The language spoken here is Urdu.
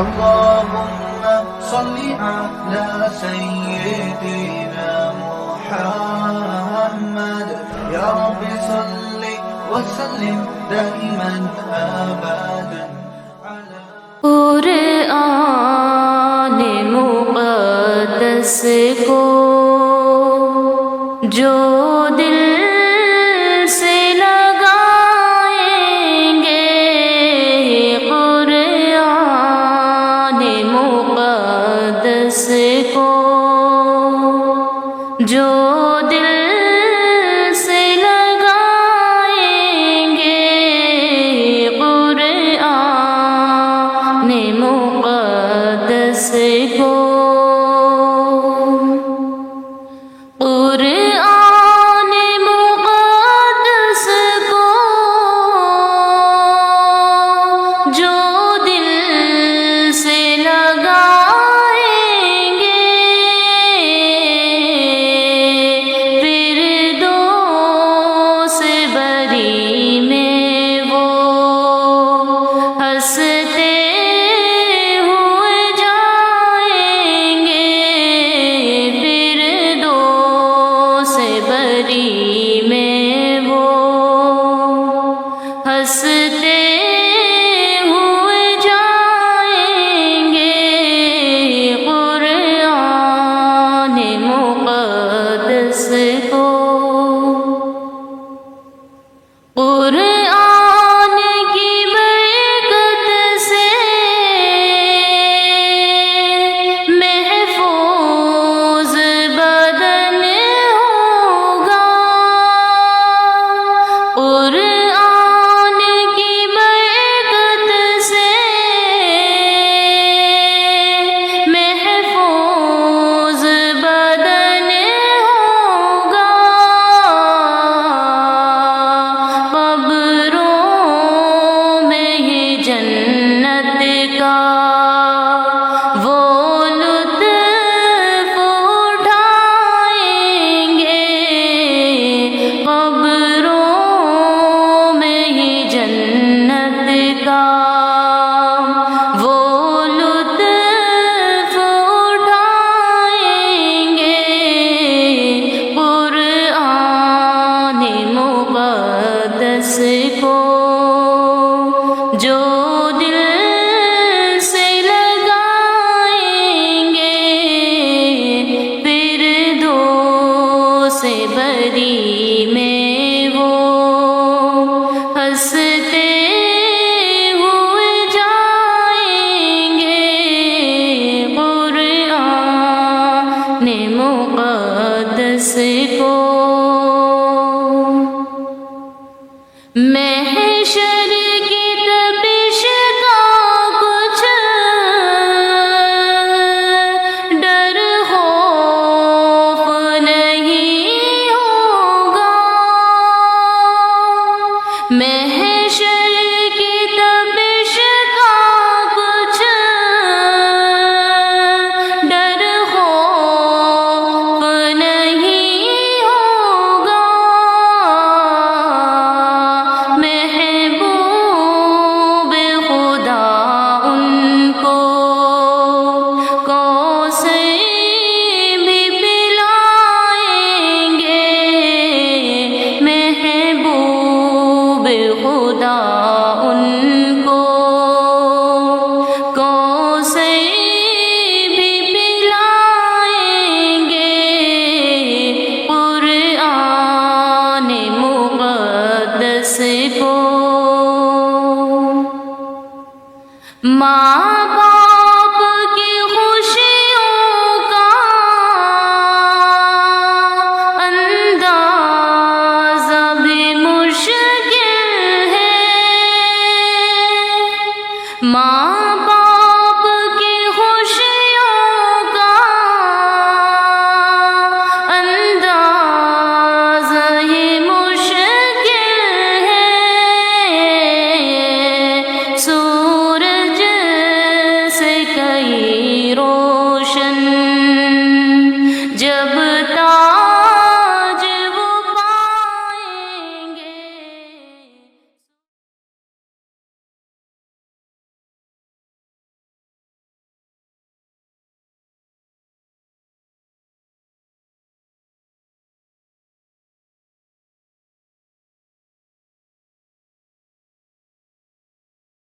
اللهم صل على سيدنا محمد يا رب صل وسلم دائما أبدا قرآن مقدس کو جو دل سے لگائیں گے، قرآن مقدس کو جو دل سے لگائیں گے، قرآن مقدس کو، قرآن مقدس کو جو دل سے لگائیں گے، فردوس بری میں وہ ہنستے ہوئے جائیں گے، فردوس بری میں وہ ہنستے ہوئے جائیں گے، قرآن مقدس کو، قرآن کی برکت سے محفوظ بدن ہوگا، قرآن کی برکت سے محفوظ بدن ہوگا، قبروں میں ہی جنت کا وہ لطف اٹھائیں گے، قبروں میں ہی جنت کا وہ لطف اٹھائیں گے، قرآن مقدس کو جو دل سے لگائیں گے، فردوس بری میں وہ ہنستے ہوئے جائیں گے، قرآن مقدس کو، محشر کی تپش کا کچھ ڈر خوف نہیں ہوگا، محشر کی تپش کا کچھ ڈر خوف نہیں ہوگا، محبوب خدا ان کو کوثر بھی پلائیں گے، محبوب خدا ان کو کوثر بھی پلائیں گے، قرآن مقدس کو، ماں باپ کی خوشیوں کا اندازہ بھی مشکل ہے، ماں باپ